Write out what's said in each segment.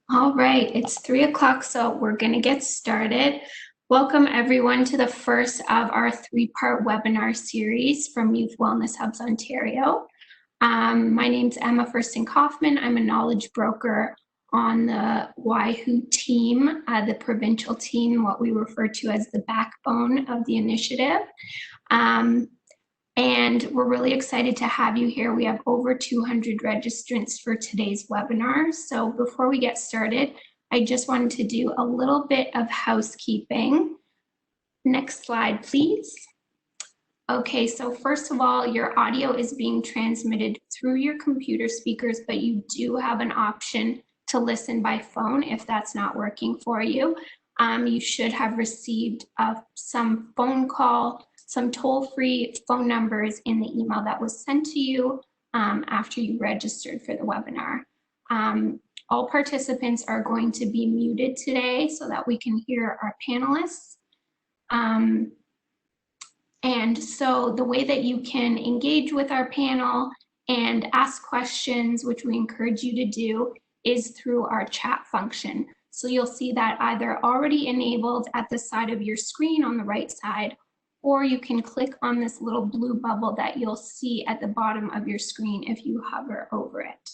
All right, it's 3 o'clock, so we're going to get started. Welcome everyone to the first of our three-part webinar series from Youth Wellness Hubs Ontario. My name's Emma Fursten-Kaufman. I'm a knowledge broker on the WYHU team, the provincial team, what we refer to as the backbone of the initiative. And we're really excited to have you here. We have over 200 registrants for today's webinar. So before we get started, I just wanted to do a little bit of housekeeping. Next slide, please. Okay, so first of all, your audio is being transmitted through your computer speakers, but you do have an option to listen by phone if that's not working for you. You should have received some phone call, some toll-free phone numbers in the email that was sent to you after you registered for the webinar. All participants are going to be muted today so that we can hear our panelists. And so the way that you can engage with our panel and ask questions, which we encourage you to do, is through our chat function. So you'll see that either already enabled at the side of your screen on the right side, or you can click on this little blue bubble that you'll see at the bottom of your screen if you hover over it.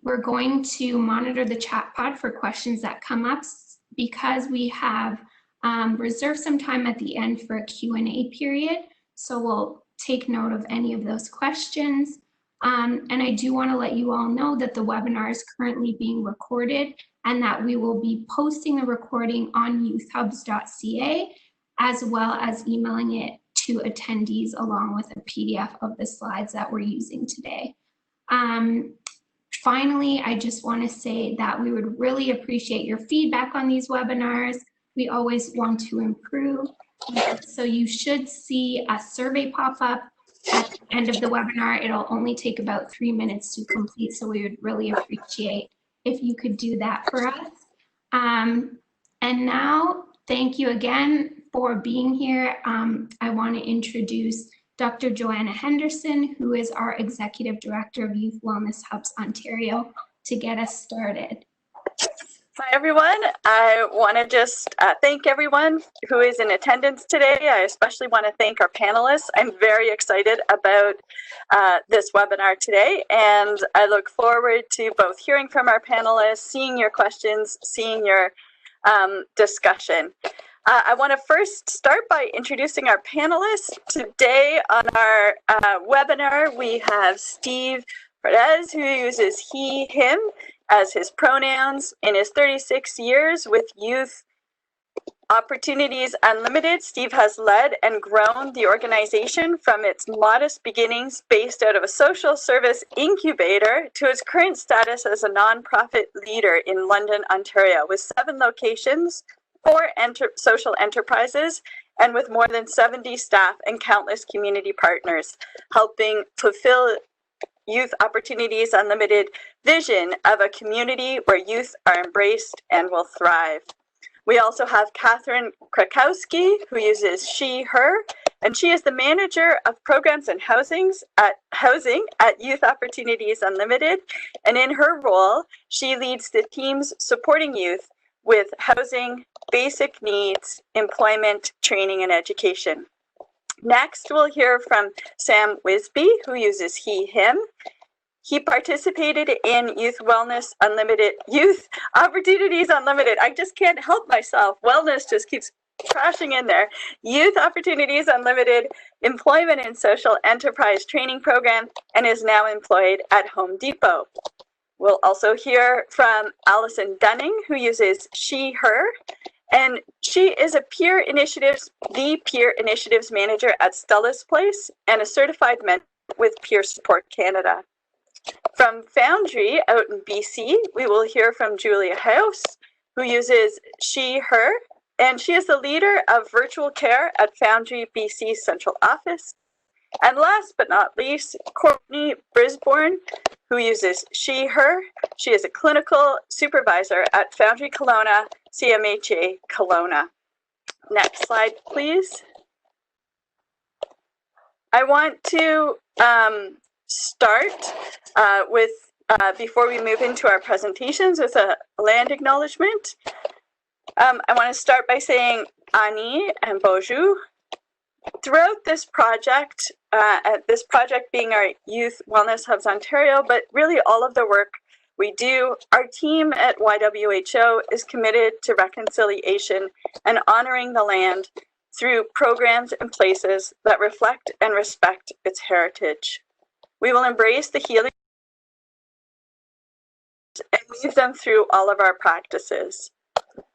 We're going to monitor the chat pod for questions that come up because we have reserved some time at the end for a Q&A period. So we'll take note of any of those questions. And I do want to let you all know that the webinar is currently being recorded and that we will be posting the recording on youthhubs.ca as well as emailing it to attendees along with a PDF of the slides that we're using today. Finally, I just want to say that we would really appreciate your feedback on these webinars. We always want to improve. So you should see a survey pop up at the end of the webinar. It'll only take about 3 minutes to complete, so we would really appreciate if you could do that for us. And now, thank you again for being here. I want to introduce Dr. Joanna Henderson, who is our Executive Director of Youth Wellness Hubs Ontario, to get us started. Hi, everyone. I want to just thank everyone who is in attendance today. I especially want to thank our panelists. I'm very excited about this webinar today, and I look forward to both hearing from our panelists, seeing your questions, seeing your discussion. I want to first start by introducing our panelists. Today on our webinar, we have Steve Perez, who uses he, him as his pronouns. In his 36 years with Youth Opportunities Unlimited, Steve has led and grown the organization from its modest beginnings based out of a social service incubator to its current status as a nonprofit leader in London, Ontario, with 7 locations, 4 social enterprises, and with more than 70 staff and countless community partners, helping fulfill Youth Opportunities Unlimited vision of a community where youth are embraced and will thrive. We also have Catherine Krakowski, who uses she, her, and she is the manager of programs and housing at Youth Opportunities Unlimited. And in her role, she leads the teams supporting youth with housing, basic needs, employment, training, and education. Next, we'll hear from Sam Wisby, who uses he, him. He participated in Youth Opportunities Unlimited. I just can't help myself. Wellness just keeps crashing in there. Youth Opportunities Unlimited Employment and Social Enterprise Training Program, and is now employed at Home Depot. We'll also hear from Allison Dunning, who uses she, her. And she is the Peer Initiatives Manager at Stella's Place and a certified mentor with Peer Support Canada. From Foundry out in BC, we will hear from Julia House, who uses she, her, and she is the leader of virtual care at Foundry BC Central Office. And last but not least, Courtney Brisbourne, who uses she, her. She is a clinical supervisor at Foundry Kelowna, CMHA Kelowna. Next slide, please. I want to start with before we move into our presentations with a land acknowledgement, I want to start by saying Ani and Bonjour. Throughout this project being our Youth Wellness Hubs Ontario, but really all of the work we do, our team at YWHO is committed to reconciliation and honoring the land through programs and places that reflect and respect its heritage. We will embrace the healing and weave them through all of our practices.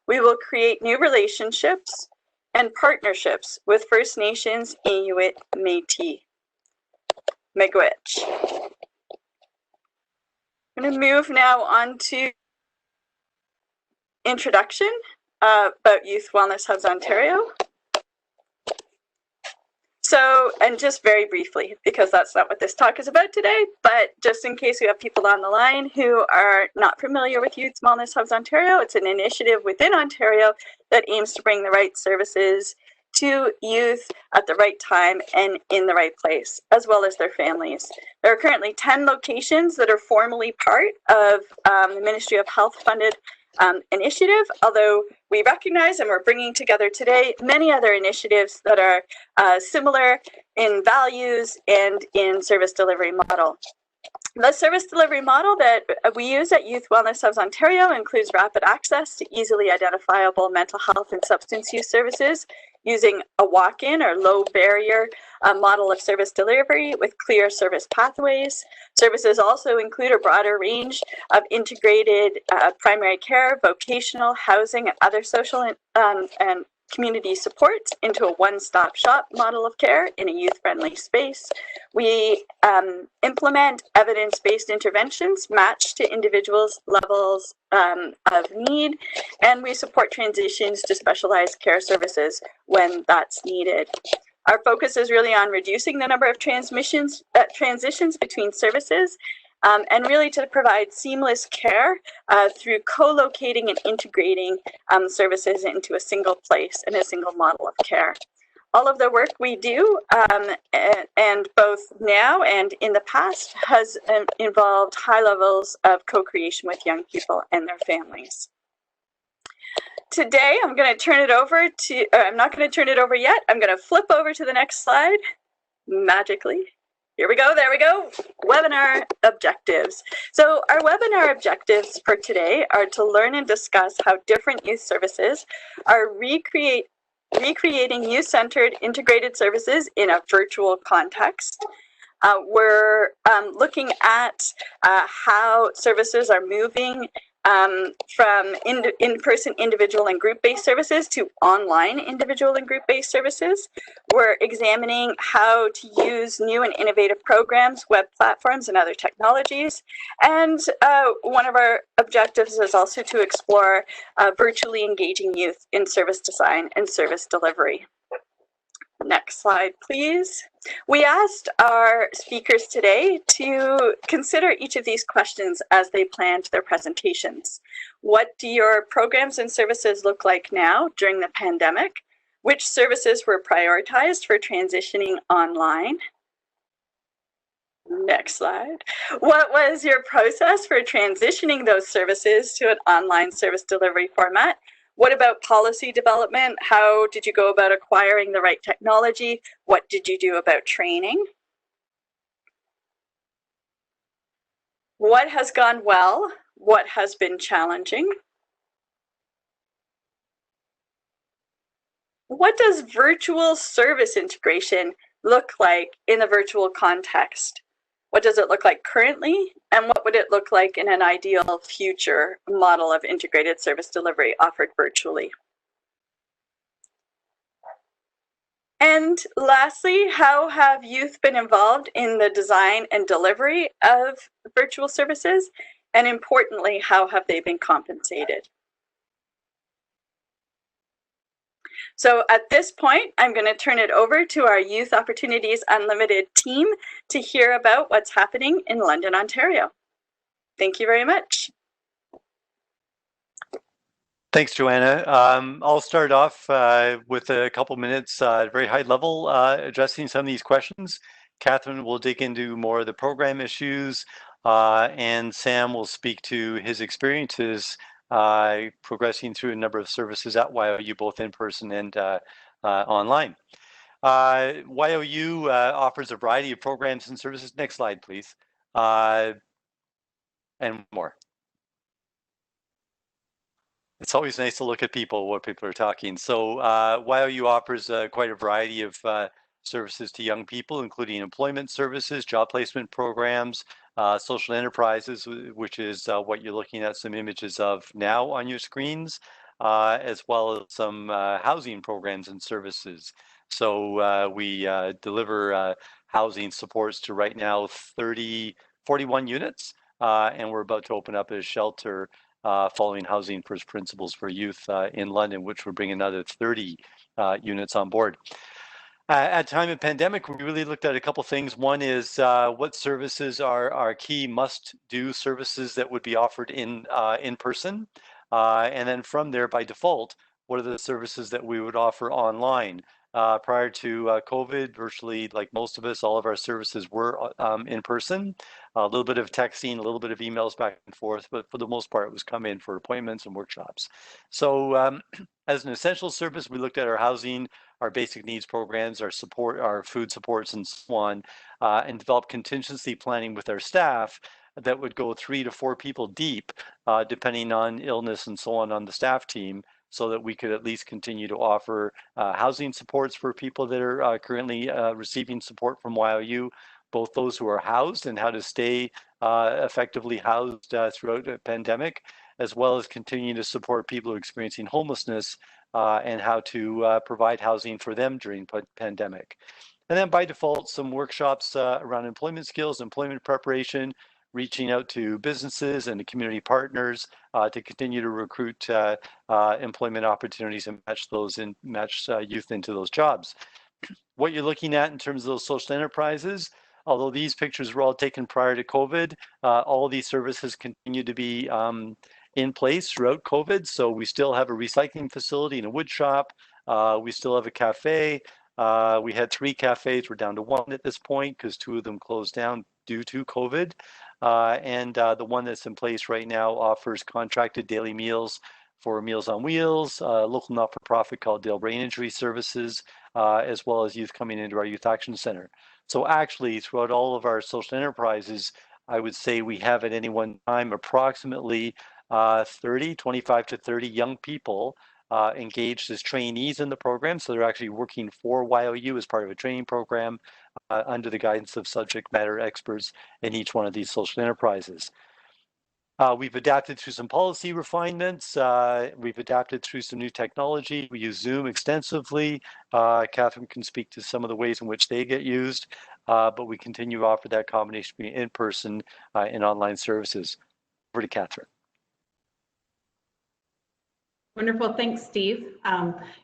We will create new relationships and partnerships with First Nations, Inuit, Métis, Miigwech. I'm going to move now on to introduction about Youth Wellness Hubs Ontario. So, and just very briefly, because that's not what this talk is about today, but just in case we have people on the line who are not familiar with Youth Wellness Hubs Ontario, it's an initiative within Ontario that aims to bring the right services to youth at the right time and in the right place, as well as their families. There are currently 10 locations that are formally part of the Ministry of Health funded initiative, although we recognize and we're bringing together today many other initiatives that are similar in values and in service delivery model. The service delivery model that we use at Youth Wellness Hubs Ontario includes rapid access to easily identifiable mental health and substance use services using a walk-in or low barrier model of service delivery with clear service pathways. Services also include a broader range of integrated primary care, vocational, housing, and other social and community supports into a one-stop shop model of care in a youth-friendly space. We implement evidence-based interventions matched to individuals' levels of need, and we support transitions to specialized care services when that's needed. Our focus is really on reducing the number of transitions between services and really to provide seamless care through co-locating and integrating services into a single place and a single model of care. All of the work we do, and both now and in the past, has involved high levels of co-creation with young people and their families. Today, I'm going to turn it over to, I'm not going to turn it over yet. I'm going to flip over to the next slide, magically. Here we go, there we go, webinar objectives. So our webinar objectives for today are to learn and discuss how different youth services are recreating youth-centered integrated services in a virtual context. We're looking at how services are moving from in-person individual and group-based services to online individual and group-based services. We're examining how to use new and innovative programs, web platforms, and other technologies. And one of our objectives is also to explore virtually engaging youth in service design and service delivery. Next slide, please. We asked our speakers today to consider each of these questions as they planned their presentations. What do your programs and services look like now during the pandemic? Which services were prioritized for transitioning online? Next slide. What was your process for transitioning those services to an online service delivery format? What about policy development? How did you go about acquiring the right technology? What did you do about training? What has gone well? What has been challenging? What does virtual service integration look like in the virtual context? What does it look like currently? And what would it look like in an ideal future model of integrated service delivery offered virtually? And lastly, how have youth been involved in the design and delivery of virtual services? And importantly, how have they been compensated? So at this point, I'm going to turn it over to our Youth Opportunities Unlimited team to hear about what's happening in London, Ontario. Thank you very much. Thanks, Joanna. I'll start off with a couple minutes at a very high level addressing some of these questions. Catherine will dig into more of the program issues. and Sam will speak to his experiences progressing through a number of services at YOU, both in person and online. YOU offers a variety of programs and services. Next slide, please. And more. It's always nice to look at people, what people are talking. So YOU offers quite a variety of services to young people, including employment services, job placement programs, social enterprises, which is what you're looking at some images of now on your screens, as well as some housing programs and services. So we deliver housing supports to right now 41 units, and we're about to open up a shelter following Housing First Principles for Youth in London, which will bring another 30 units on board. At time of pandemic, we really looked at a couple things. One is what services are key must-do services that would be offered in person, and then from there, by default, what are the services that we would offer online? Prior to COVID, virtually like most of us, all of our services were in person. A little bit of texting, a little bit of emails back and forth, but for the most part, it was come in for appointments and workshops. So as an essential service, we looked at our housing, our basic needs programs, our support, our food supports, and so on, and developed contingency planning with our staff that would go 3 to 4 people deep, depending on illness and so on the staff team, so that we could at least continue to offer housing supports for people that are currently receiving support from YOU, both those who are housed and how to stay effectively housed throughout the pandemic, as well as continue to support people who are experiencing homelessness and how to provide housing for them during pandemic. And then by default, some workshops around employment skills, employment preparation, reaching out to businesses and to community partners to continue to recruit employment opportunities and match youth into those jobs. What you're looking at in terms of those social enterprises, although these pictures were all taken prior to COVID, all of these services continue to be in place throughout COVID. So we still have a recycling facility and a wood shop. We still have a cafe. We had 3 cafes. We're down to 1 at this point because 2 of them closed down due to COVID. And the one that's in place right now offers contracted daily meals for Meals on Wheels, a local not-for-profit called Dale Brain Injury Services, as well as youth coming into our Youth Action Center. So actually, throughout all of our social enterprises, I would say we have at any one time approximately 25 to 30 young people engaged as trainees in the program. So they're actually working for YOU as part of a training program under the guidance of subject matter experts in each one of these social enterprises. We've adapted through some policy refinements. We've adapted through some new technology. We use Zoom extensively. Catherine can speak to some of the ways in which they get used, but we continue to offer that combination between in-person and online services. Over to Catherine. Wonderful, thanks, Steve.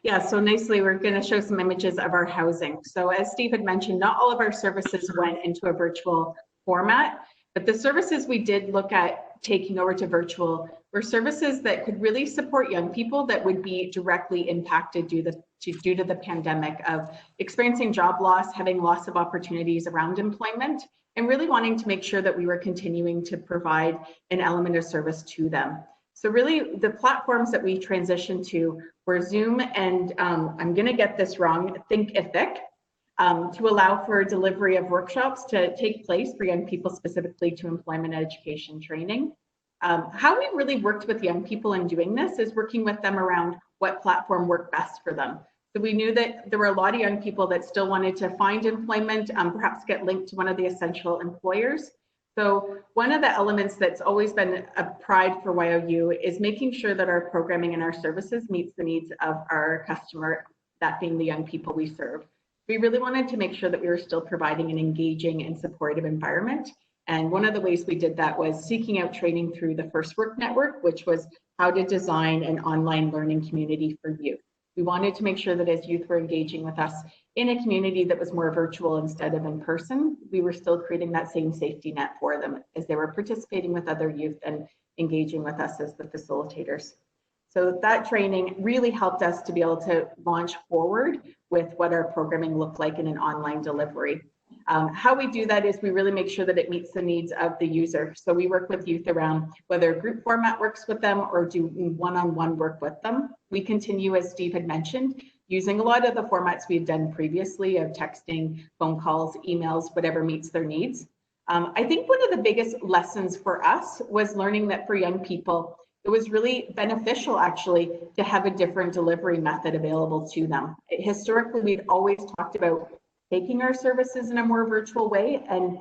Yeah, so nicely, we're going to show some images of our housing. So as Steve had mentioned, not all of our services went into a virtual format, but the services we did look at taking over to virtual were services that could really support young people that would be directly impacted due to the pandemic of experiencing job loss, having loss of opportunities around employment, and really wanting to make sure that we were continuing to provide an element of service to them. So really the platforms that we transitioned to were Zoom and I'm gonna get this wrong, Thinkific, to allow for delivery of workshops to take place for young people specifically to employment education training. How we really worked with young people in doing this is working with them around what platform worked best for them. So we knew that there were a lot of young people that still wanted to find employment, perhaps get linked to one of the essential employers. So one of the elements that's always been a pride for YOU is making sure that our programming and our services meets the needs of our customer, that being the young people we serve. We really wanted to make sure that we were still providing an engaging and supportive environment. And one of the ways we did that was seeking out training through the First Work Network, which was how to design an online learning community for youth. We wanted to make sure that as youth were engaging with us in a community that was more virtual instead of in person, we were still creating that same safety net for them as they were participating with other youth and engaging with us as the facilitators. So that training really helped us to be able to launch forward with what our programming looked like in an online delivery. How we do that is we really make sure that it meets the needs of the user. So we work with youth around whether group format works with them or do one-on-one work with them. We continue, as Steve had mentioned, using a lot of the formats we've done previously of texting, phone calls, emails, whatever meets their needs. I think one of the biggest lessons for us was learning that for young people, it was really beneficial actually to have a different delivery method available to them. Historically, we'd always talked about taking our services in a more virtual way, and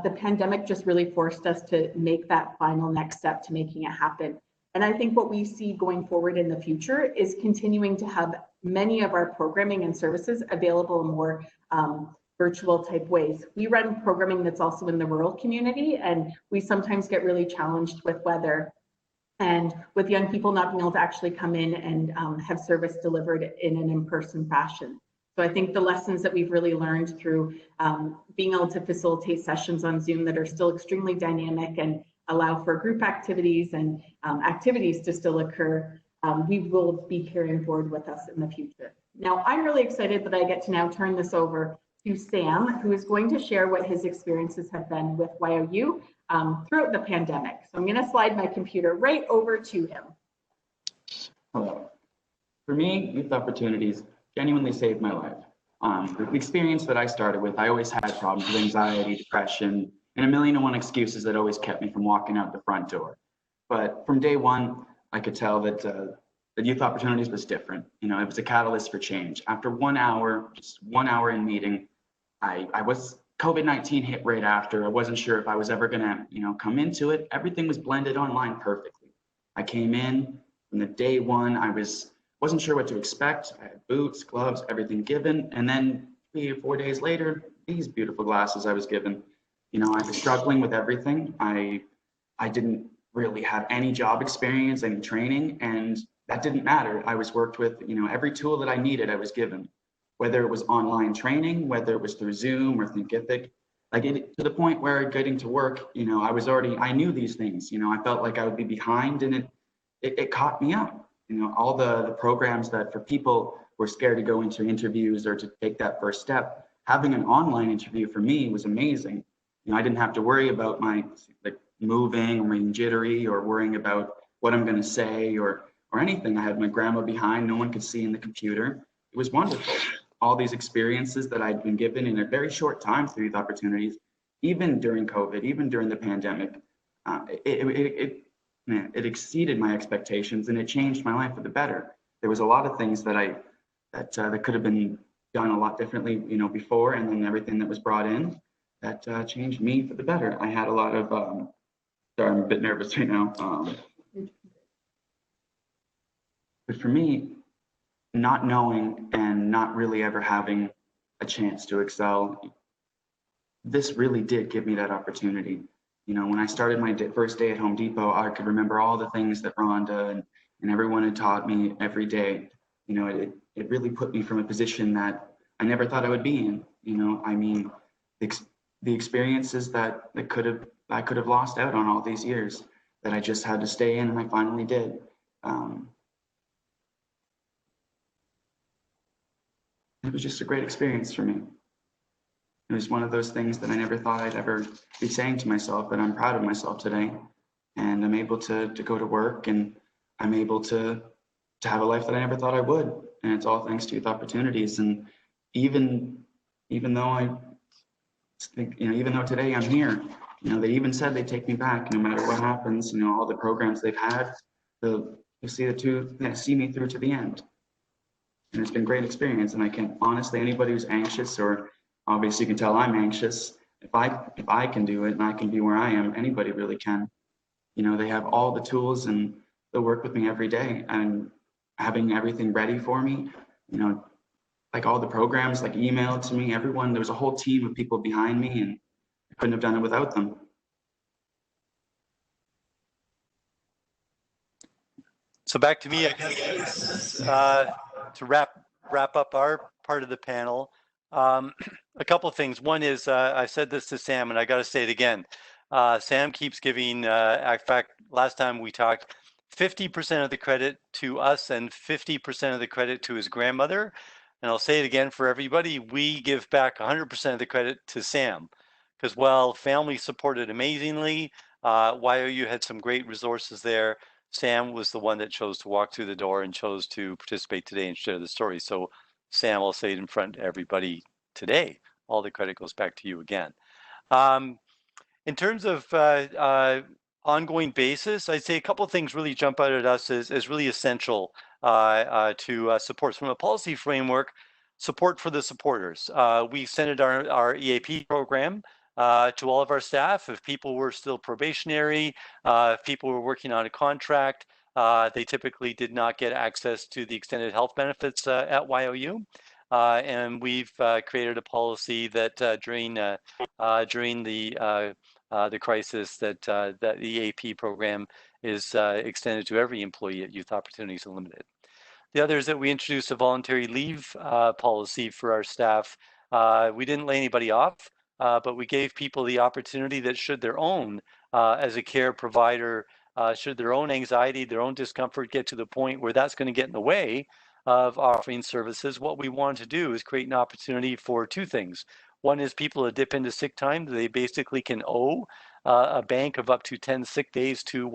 the pandemic just really forced us to make that final next step to making it happen. And I think what we see going forward in the future is continuing to have many of our programming and services available in more virtual type ways. We run programming that's also in the rural community, and we sometimes get really challenged with weather and with young people not being able to actually come in and have service delivered in an in-person fashion. So I think the lessons that we've really learned through being able to facilitate sessions on Zoom that are still extremely dynamic and allow for group activities and activities to still occur, we will be carrying forward with us in the future. Now, I'm really excited that I get to now turn this over to Sam, who is going to share what his experiences have been with YOU throughout the pandemic. So I'm going to slide my computer right over to him. Hello. For me, youth opportunities genuinely saved my life. The experience that I started with, I always had problems with anxiety, depression, and a million and one excuses that always kept me from walking out the front door. But from day one, I could tell that the youth opportunities was different. You know, it was a catalyst for change. After 1 hour, just 1 hour in meeting, I was COVID-19 hit right after. I wasn't sure if I was ever gonna, come into it. Everything was blended online perfectly. I came in from the day one. I wasn't sure what to expect. I had boots, gloves, everything given. And then 3 or 4 days later, these beautiful glasses I was given. I was struggling with everything. I didn't really have any job experience, any training, and that didn't matter. I was worked with, every tool that I needed, I was given. Whether it was online training, whether it was through Zoom or Thinkific, to the point where getting to work, I knew these things. I felt like I would be behind, and it caught me up. All the programs that for people who are scared to go into interviews or to take that first step, having an online interview for me was amazing. I didn't have to worry about my moving or being jittery or worrying about what I'm going to say or anything. I had my grandma behind, no one could see in the computer. It was wonderful. All these experiences that I'd been given in a very short time through these opportunities, even during COVID, even during the pandemic, it exceeded my expectations, and it changed my life for the better. There was a lot of things that that could have been done a lot differently, before, and then everything that was brought in that changed me for the better. I had a lot of, sorry, I'm a bit nervous right now. But for me, not knowing and not really ever having a chance to excel, this really did give me that opportunity. When I started my first day at Home Depot, I could remember all the things that Rhonda and everyone had taught me every day. It really put me from a position that I never thought I would be in. The experiences that I could have lost out on all these years that I just had to stay in, and I finally did. It was just a great experience for me. It was one of those things that I never thought I'd ever be saying to myself, but I'm proud of myself today. And I'm able to go to work, and I'm able to have a life that I never thought I would. And it's all thanks to youth opportunities. And even though I think, even though today I'm here, they even said they'd take me back no matter what happens. All the programs they've had, they'll see me through to the end. And it's been a great experience. And I can honestly, anybody who's anxious, or obviously you can tell I'm anxious, if I can do it and I can be where I am, anybody really can. They have all the tools, and they'll work with me every day, and having everything ready for me, like all the programs, like emailed to me, everyone, there was a whole team of people behind me, and I couldn't have done it without them. So back to me, I guess, to wrap up our part of the panel. A couple of things. One is, I said this to Sam, and I got to say it again. Sam keeps giving, in fact, last time we talked, 50% of the credit to us and 50% of the credit to his grandmother. And I'll say it again for everybody, we give back 100% of the credit to Sam, because while family supported amazingly, YOU had some great resources there. Sam was the one that chose to walk through the door and chose to participate today and share the story. So Sam, I'll say it in front of everybody today. All the credit goes back to you again. In terms of ongoing basis, I'd say a couple of things really jump out at us as really essential to support. From a policy framework, support for the supporters. We extended our EAP program to all of our staff. If people were still probationary, if people were working on a contract, they typically did not get access to the extended health benefits at YOU. And we've created a policy that during the crisis that the EAP program is extended to every employee at Youth Opportunities Unlimited. The other is that we introduced a voluntary leave policy for our staff. We didn't lay anybody off, but we gave people the opportunity that should their own, as a care provider, should their own anxiety, their own discomfort get to the point where that's going to get in the way of offering services, what we want to do is create an opportunity for two things. One is people to dip into sick time. They basically can owe a bank of up to 10 sick days to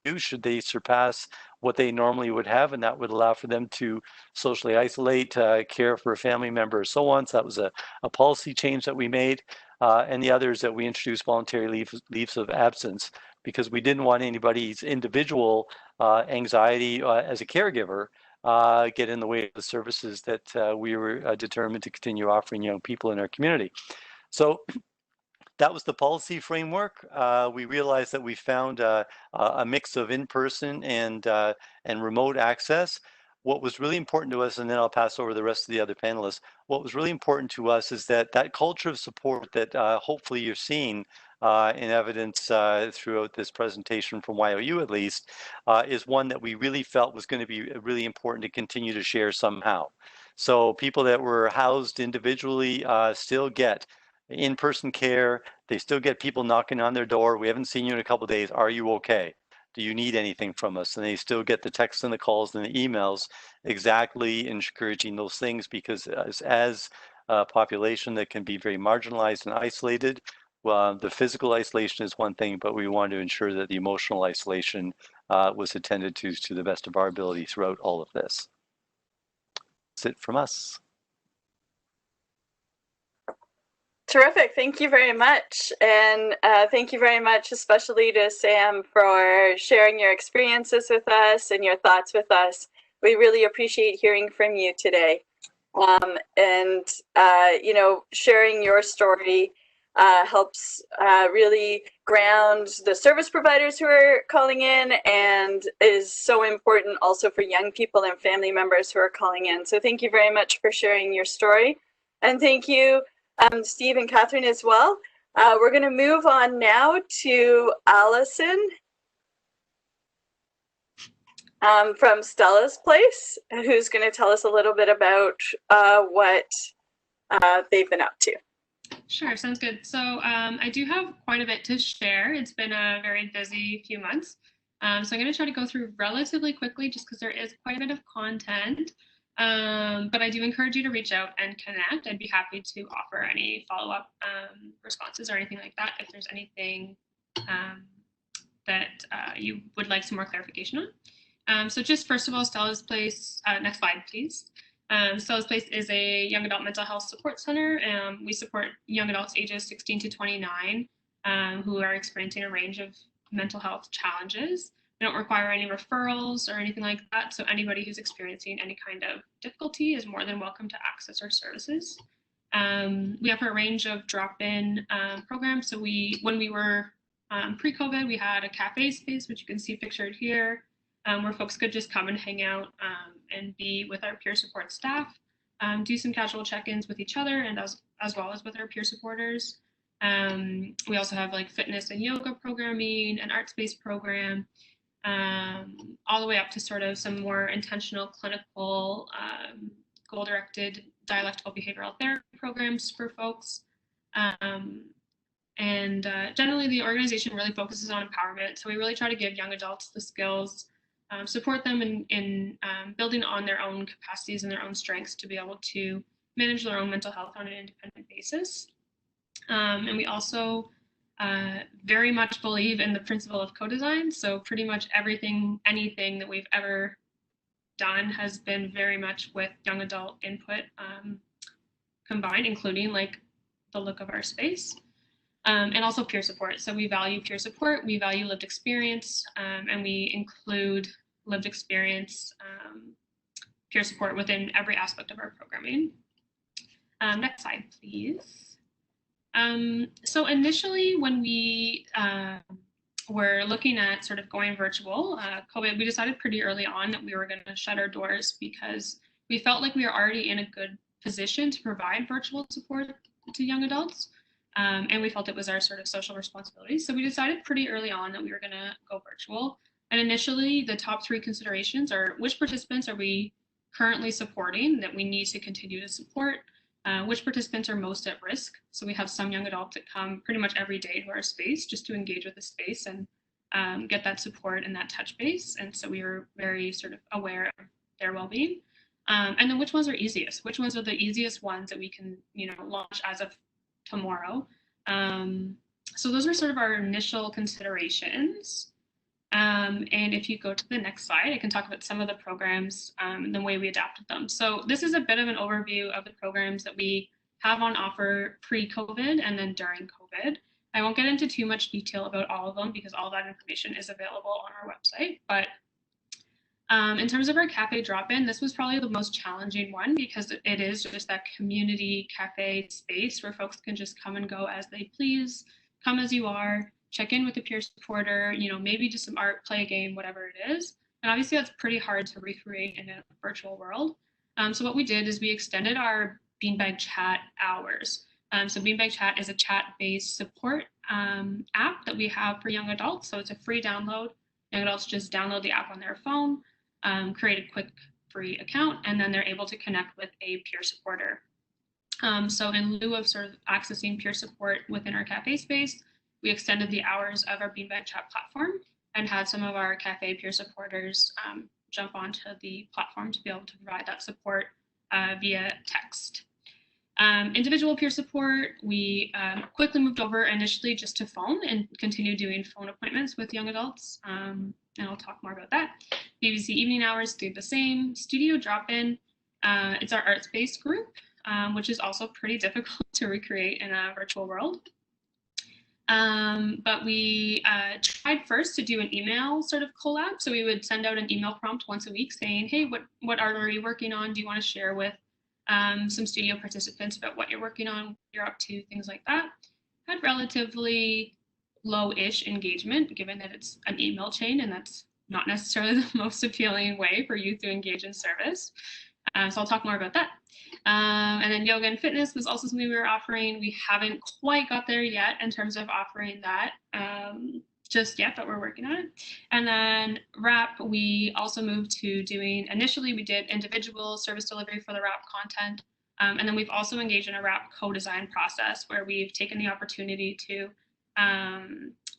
YOU should they surpass what they normally would have, and that would allow for them to socially isolate, care for a family member, or so on. So that was a policy change that we made. And the other is that we introduced voluntary leaves of absence because we didn't want anybody's individual anxiety as a caregiver get in the way of the services that we were determined to continue offering young people in our community. So that was the policy framework. We realized that we found a mix of in-person and remote access. What was really important to us, and then I'll pass over the rest of the other panelists, what was really important to us is that culture of support that hopefully you're seeing in evidence throughout this presentation from YOU at least, is one that we really felt was going to be really important to continue to share somehow. So people that were housed individually still get in-person care. They still get people knocking on their door. We haven't seen you in a couple of days. Are you okay? Do you need anything from us? And they still get the texts and the calls and the emails exactly encouraging those things, because as a population that can be very marginalized and isolated, well, the physical isolation is one thing, but we want to ensure that the emotional isolation was attended to the best of our ability throughout all of this. That's it from us. Terrific. Thank you very much. And thank you very much, especially to Sam, for sharing your experiences with us and your thoughts with us. We really appreciate hearing from you today. You know, sharing your story helps really ground the service providers who are calling in, and is so important also for young people and family members who are calling in. So thank you very much for sharing your story. And thank you, Steve and Catherine as well. We're going to move on now to Allison from Stella's Place, who's going to tell us a little bit about what they've been up to. Sure, sounds good. So I do have quite a bit to share. It's been a very busy few months. So I'm going to try to go through relatively quickly just because there is quite a bit of content. But I do encourage you to reach out and connect. I'd be happy to offer any follow-up responses or anything like that if there's anything that you would like some more clarification on. So just first of all, Stella's Place, next slide, please. Stella's Place is a young adult mental health support center. We support young adults ages 16 to 29 who are experiencing a range of mental health challenges. We don't require any referrals or anything like that. So anybody who's experiencing any kind of difficulty is more than welcome to access our services. We offer a range of drop-in programs. So when we were pre-COVID, we had a cafe space, which you can see pictured here, where folks could just come and hang out and be with our peer support staff, do some casual check-ins with each other and as well as with our peer supporters. We also have like fitness and yoga programming, an art-based program, all the way up to sort of some more intentional clinical, goal-directed dialectical behavioral therapy programs for folks. Generally, the organization really focuses on empowerment. So we really try to give young adults the skills support them in building on their own capacities and their own strengths to be able to manage their own mental health on an independent basis. And we also very much believe in the principle of co-design. So pretty much anything that we've ever done has been very much with young adult input combined, including like the look of our space. And also peer support. So we value peer support, we value lived experience, and we include lived experience peer support within every aspect of our programming. Next slide, please. So initially when we were looking at sort of going virtual, COVID, we decided pretty early on that we were going to shut our doors because we felt like we were already in a good position to provide virtual support to young adults. And we felt it was our sort of social responsibility. So we decided pretty early on that we were going to go virtual. And initially, the top 3 considerations are which participants are we currently supporting that we need to continue to support, which participants are most at risk. So we have some young adults that come pretty much every day to our space just to engage with the space and get that support and that touch base. And so we were very sort of aware of their well-being. And then which ones are easiest? Which ones are the easiest ones that we can, launch as of tomorrow. So those are sort of our initial considerations. And if you go to the next slide, I can talk about some of the programs and the way we adapted them. So this is a bit of an overview of the programs that we have on offer pre-COVID and then during COVID. I won't get into too much detail about all of them because all that information is available on our website. But in terms of our cafe drop-in, this was probably the most challenging one because it is just that community cafe space where folks can just come and go as they please, come as you are, check in with a peer supporter, maybe just some art, play a game, whatever it is. And obviously that's pretty hard to recreate in a virtual world. So what we did is we extended our Beanbag Chat hours. So Beanbag Chat is a chat-based support app that we have for young adults. So it's a free download. Young adults just download the app on their phone, create a quick free account, and then they're able to connect with a peer supporter. So in lieu of sort of accessing peer support within our cafe space, we extended the hours of our Beanbag Chat platform and had some of our cafe peer supporters jump onto the platform to be able to provide that support via text. Individual peer support, we quickly moved over initially just to phone and continue doing phone appointments with young adults. And I'll talk more about that. BBC evening hours stayed the same. Studio drop-in, it's our arts-based group, which is also pretty difficult to recreate in a virtual world. But we tried first to do an email sort of collab. So we would send out an email prompt once a week saying, hey, what art are you working on? Do you want to share with some studio participants about what you're working on, what you're up to, things like that. Had relatively low-ish engagement, given that it's an email chain, and that's not necessarily the most appealing way for youth to engage in service. So I'll talk more about that. And then yoga and fitness was also something we were offering. We haven't quite got there yet in terms of offering that just yet, but we're working on it. And then RAP, we also moved to doing, initially we did individual service delivery for the RAP content. And then we've also engaged in a RAP co-design process where we've taken the opportunity to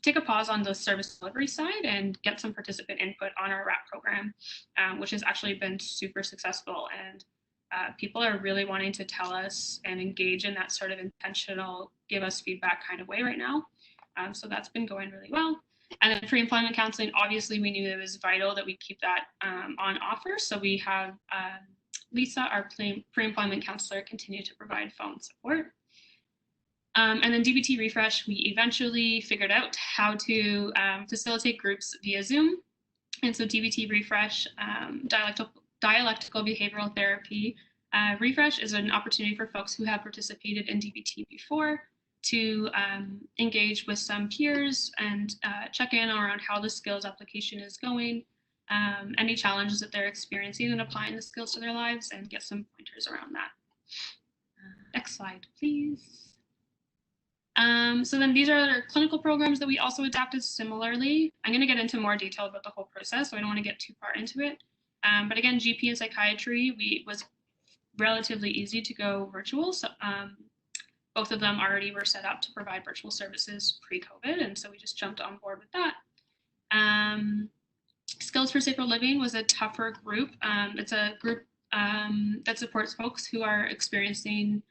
take a pause on the service delivery side and get some participant input on our RAP program, which has actually been super successful. And people are really wanting to tell us and engage in that sort of intentional, give us feedback kind of way right now. So that's been going really well. And then pre-employment counseling, obviously we knew it was vital that we keep that on offer. So we have Lisa, our pre-employment counselor, continue to provide phone support. And then DBT Refresh, we eventually figured out how to facilitate groups via Zoom. And so DBT Refresh, dialectical behavioral therapy refresh is an opportunity for folks who have participated in DBT before to engage with some peers and check in around how the skills application is going, any challenges that they're experiencing and applying the skills to their lives, and get some pointers around that. Next slide, please. So then these are our clinical programs that we also adapted similarly. I'm going to get into more detail about the whole process, so I don't want to get too far into it. But again, GP and psychiatry, was relatively easy to go virtual. So both of them already were set up to provide virtual services pre-COVID, and so we just jumped on board with that. Skills for Safer Living was a tougher group. It's a group that supports folks who are experiencing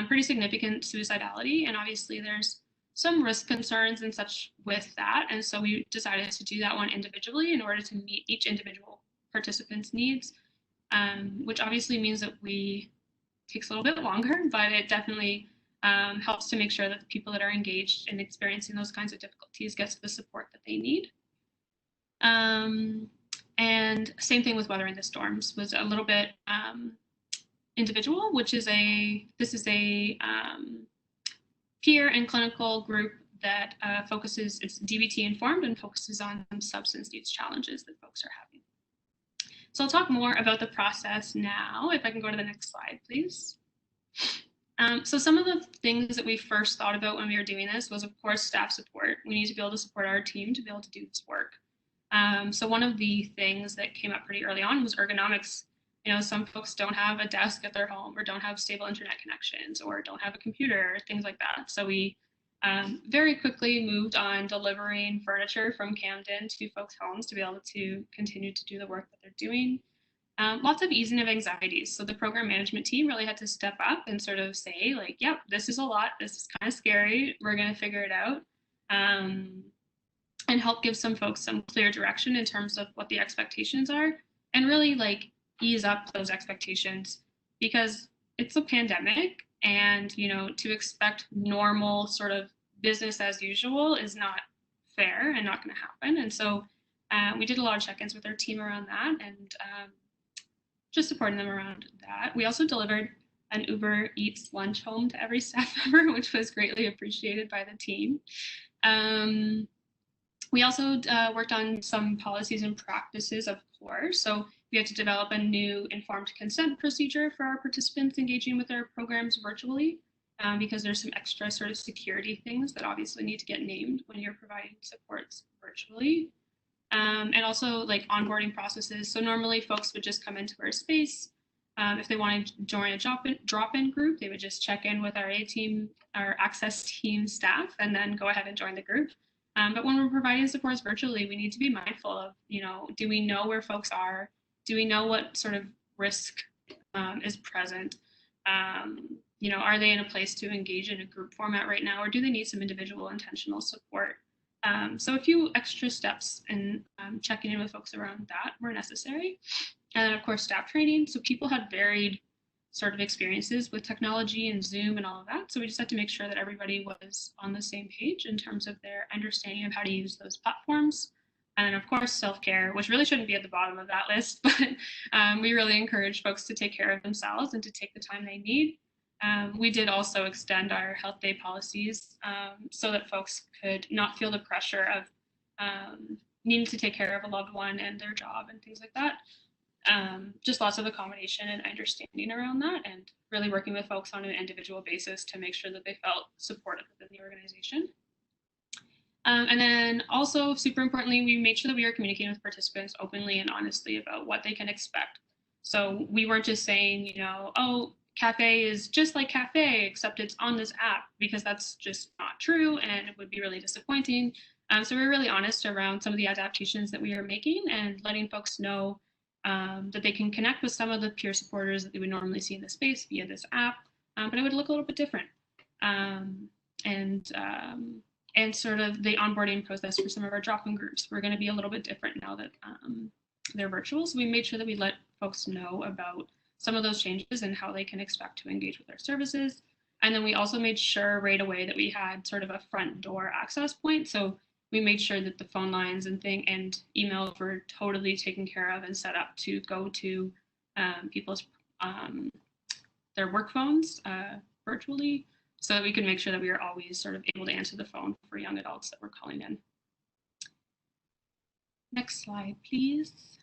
pretty significant suicidality. And obviously there's some risk concerns and such with that. And so we decided to do that one individually in order to meet each individual participant's needs, which obviously means that takes a little bit longer, but it definitely helps to make sure that the people that are engaged in experiencing those kinds of difficulties gets the support that they need. And same thing with Weathering the Storms, was a little bit individual, which is this is a peer and clinical group that focuses, it's DBT informed and focuses on substance use challenges that folks are having. So I'll talk more about the process now. If I can go to the next slide, please. So some of the things that we first thought about when we were doing this was, of course, staff support. We need to be able to support our team to be able to do this work. So one of the things that came up pretty early on was ergonomics. You know, some folks don't have a desk at their home, or don't have stable internet connections, or don't have a computer, things like that. So we very quickly moved on delivering furniture from Camden to folks' homes to be able to continue to do the work that they're doing. Lots of easing of anxieties. So the program management team really had to step up and sort of say, like, yep, this is a lot. This is kind of scary. We're going to figure it out. And help give some folks some clear direction in terms of what the expectations are, and really like ease up those expectations, because it's a pandemic, and you know, to expect normal sort of business as usual is not fair and not going to happen. And so we did a lot of check-ins with our team around that, and just supporting them around that. We also delivered an Uber Eats lunch home to every staff member, which was greatly appreciated by the team. We also worked on some policies and practices, of course. So we had to develop a new informed consent procedure for our participants engaging with our programs virtually, because there's some extra sort of security things that obviously need to get named when you're providing supports virtually. And also like onboarding processes. So normally folks would just come into our space. If they wanted to join a drop-in group, they would just check in with our access team staff and then go ahead and join the group. But when we're providing supports virtually, we need to be mindful of, you know, do we know where folks are? Do we know what sort of risk is present? You know, are they in a place to engage in a group format right now, or do they need some individual intentional support? So a few extra steps in checking in with folks around that were necessary. And then of course, staff training. So people had varied sort of experiences with technology and Zoom and all of that. So we just had to make sure that everybody was on the same page in terms of their understanding of how to use those platforms. And of course, self-care, which really shouldn't be at the bottom of that list, but we really encourage folks to take care of themselves and to take the time they need. We did also extend our health day policies so that folks could not feel the pressure of needing to take care of a loved one and their job and things like that. Just lots of accommodation and understanding around that, and really working with folks on an individual basis to make sure that they felt supported within the organization. And then also, super importantly, we made sure that we were communicating with participants openly and honestly about what they can expect. So we weren't just saying, you know, oh, cafe is just like cafe, except it's on this app, because that's just not true and it would be really disappointing. So we were really honest around some of the adaptations that we are making and letting folks know that they can connect with some of the peer supporters that they would normally see in the space via this app, but it would look a little bit different. And sort of the onboarding process for some of our drop-in groups, we're going to be a little bit different now that they're virtual. So we made sure that we let folks know about some of those changes and how they can expect to engage with our services. And then we also made sure right away that we had sort of a front door access point. So we made sure that the phone lines and emails were totally taken care of and set up to go to people's their work phones virtually, so that we could make sure that we are always sort of able to answer the phone for young adults that were calling in. Next slide, please.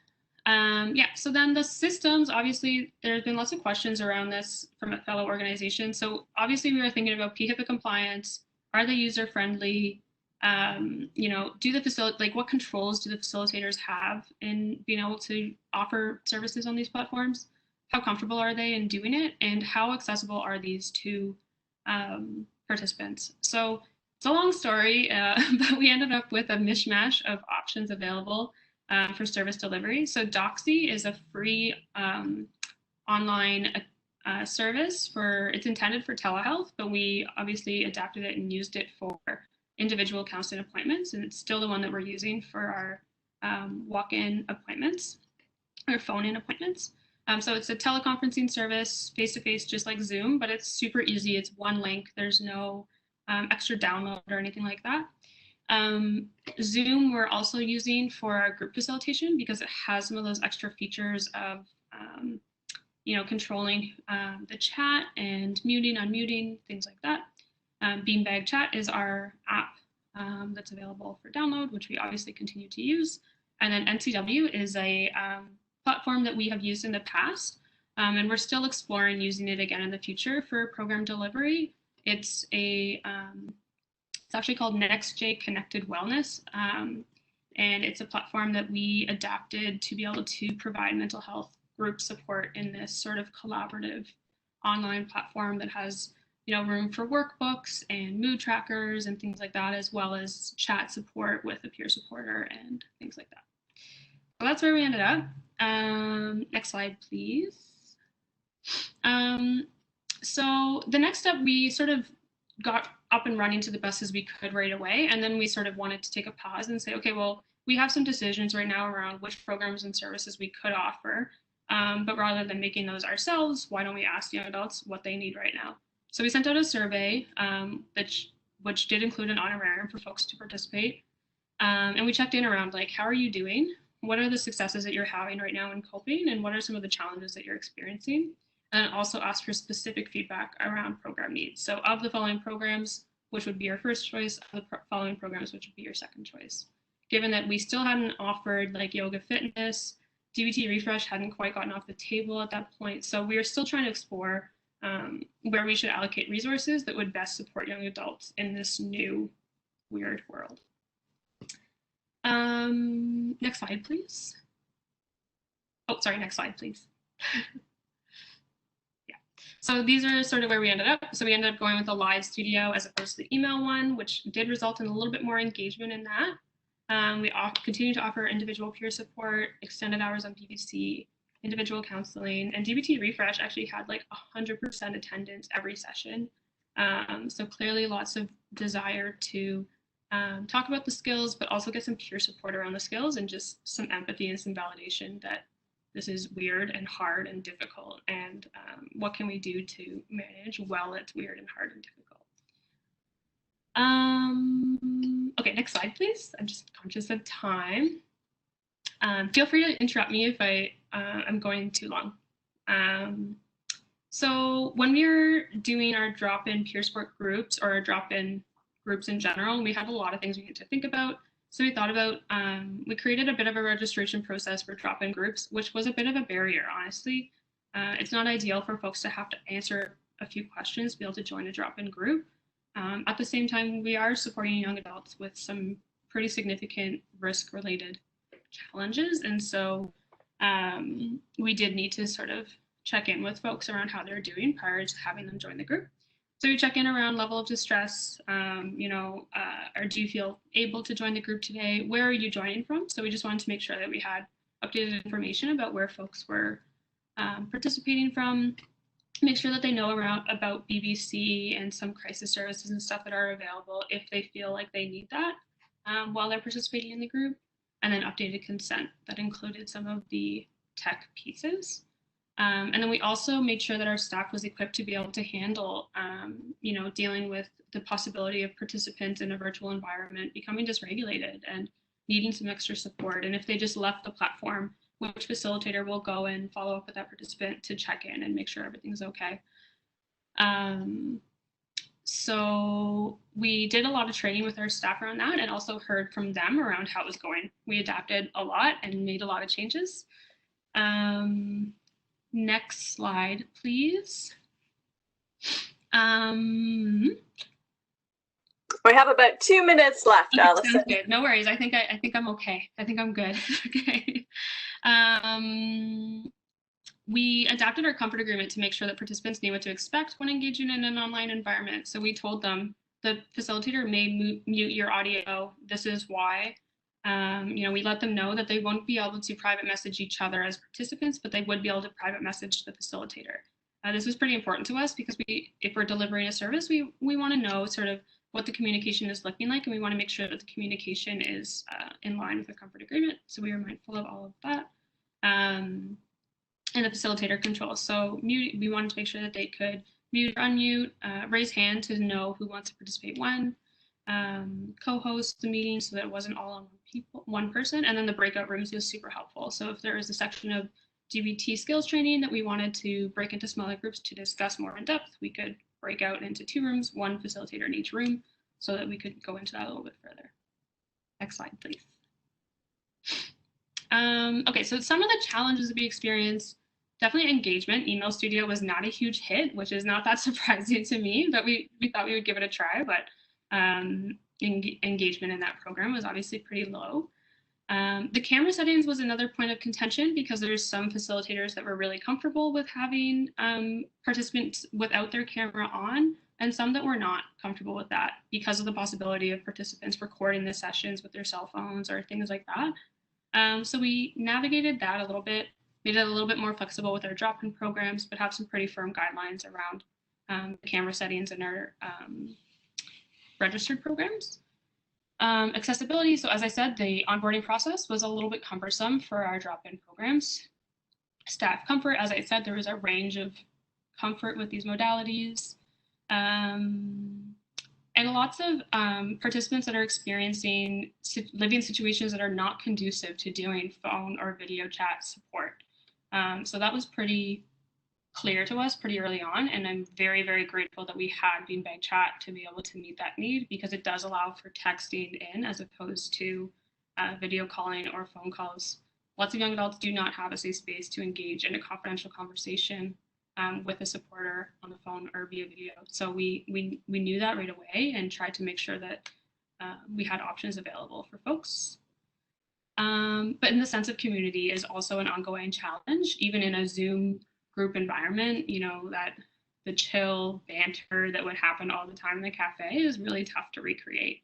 Yeah, so then the systems, obviously, there's been lots of questions around this from a fellow organization. So obviously we were thinking about PHIPAA compliance. Are they user-friendly? You know, what controls do the facilitators have in being able to offer services on these platforms? How comfortable are they in doing it? And how accessible are these to participants? So it's a long story, but we ended up with a mishmash of options available. for service delivery. So Doxy is a free online service it's intended for telehealth, but we obviously adapted it and used it for individual counseling appointments. And it's still the one that we're using for our walk-in appointments or phone-in appointments. So it's a teleconferencing service, face-to-face, just like Zoom, but it's super easy. It's one link. There's no extra download or anything like that. Zoom we're also using for our group facilitation because it has some of those extra features of controlling the chat and muting, unmuting, things like that. Beanbag Chat is our app that's available for download, which we obviously continue to use. And then NCW is a platform that we have used in the past, and we're still exploring using it again in the future for program delivery. It's actually called NextJ Connected Wellness, and it's a platform that we adapted to be able to provide mental health group support in this sort of collaborative online platform that has room for workbooks and mood trackers and things like that, as well as chat support with a peer supporter and things like that. So that's where we ended up. Next slide, please. So the next step, we sort of got up and running to the best as we could right away. And then we sort of wanted to take a pause and say, okay, well, we have some decisions right now around which programs and services we could offer. But rather than making those ourselves, why don't we ask young adults what they need right now? So we sent out a survey, which did include an honorarium for folks to participate. And we checked in around like, how are you doing? What are the successes that you're having right now in coping? And what are some of the challenges that you're experiencing? And also asked for specific feedback around program needs. So of the following programs, which would be your first choice, of the following programs, which would be your second choice. Given that we still hadn't offered like yoga fitness, DBT refresh hadn't quite gotten off the table at that point. So we are still trying to explore where we should allocate resources that would best support young adults in this new weird world. Next slide, please. Oh, sorry, next slide, please. Yeah. So these are sort of where we ended up. So we ended up going with the live studio as opposed to the email one, which did result in a little bit more engagement in that. We continue to offer individual peer support, extended hours on BBC, individual counseling, and DBT Refresh actually had like 100% attendance every session. So clearly lots of desire to talk about the skills, but also get some peer support around the skills and just some empathy and some validation that this is weird and hard and difficult. And what can we do to manage while it's weird and hard and difficult? Okay, next slide, please. I'm just conscious of time. Feel free to interrupt me if I'm going too long. So when we were doing our drop-in peer support groups or drop-in groups in general, we had a lot of things we had to think about. So we thought about, we created a bit of a registration process for drop-in groups, which was a bit of a barrier, honestly. It's not ideal for folks to have to answer a few questions to be able to join a drop-in group. At the same time, we are supporting young adults with some pretty significant risk-related challenges. And so we did need to sort of check in with folks around how they're doing prior to having them join the group. So we check in around level of distress, or do you feel able to join the group today? Where are you joining from? So we just wanted to make sure that we had updated information about where folks were participating from, make sure that they know about BBC and some crisis services and stuff that are available if they feel like they need that while they're participating in the group, and then updated consent that included some of the tech pieces. And then we also made sure that our staff was equipped to be able to handle, dealing with the possibility of participants in a virtual environment becoming dysregulated and needing some extra support. And if they just left the platform, which facilitator will go and follow up with that participant to check in and make sure everything's okay. So we did a lot of training with our staff around that and also heard from them around how it was going. We adapted a lot and made a lot of changes. Next slide, please. We have about 2 minutes left, Okay, Allison. sounds good. No worries. I think I'm okay. I think I'm good. Okay. We adapted our comfort agreement to make sure that participants knew what to expect when engaging in an online environment. So we told them the facilitator may mute your audio. This is why. We let them know that they won't be able to private message each other as participants, but they would be able to private message the facilitator. This was pretty important to us because if we're delivering a service, we want to know sort of what the communication is looking like, and we want to make sure that the communication is in line with the comfort agreement. So we were mindful of all of that. And the facilitator control. So we wanted to make sure that they could mute or unmute, raise hand to know who wants to participate when, co-host the meeting so that it wasn't all on one person, and then the breakout rooms was super helpful. So if there was a section of DBT skills training that we wanted to break into smaller groups to discuss more in depth, we could break out into 2 rooms, 1 facilitator in each room, so that we could go into that a little bit further. Next slide, please. Okay, so some of the challenges that we experienced, definitely engagement. Email Studio was not a huge hit, which is not that surprising to me, but we thought we would give it a try, but engagement in that program was obviously pretty low. The camera settings was another point of contention because there's some facilitators that were really comfortable with having participants without their camera on, and some that were not comfortable with that because of the possibility of participants recording the sessions with their cell phones or things like that. So we navigated that a little bit, made it a little bit more flexible with our drop-in programs, but have some pretty firm guidelines around the camera settings in our registered programs. Accessibility, so as I said, the onboarding process was a little bit cumbersome for our drop-in programs. Staff comfort, as I said, there was a range of comfort with these modalities. And lots of participants that are experiencing living situations that are not conducive to doing phone or video chat support. So that was pretty clear to us pretty early on, and I'm very, very grateful that we had beanbag chat to be able to meet that need, because it does allow for texting in as opposed to video calling or phone calls. Lots of young adults do not have a safe space to engage in a confidential conversation with a supporter on the phone or via video. So we knew that right away and tried to make sure that we had options available for folks. But in the sense of community is also an ongoing challenge, even in a Zoom group environment. That the chill banter that would happen all the time in the cafe is really tough to recreate.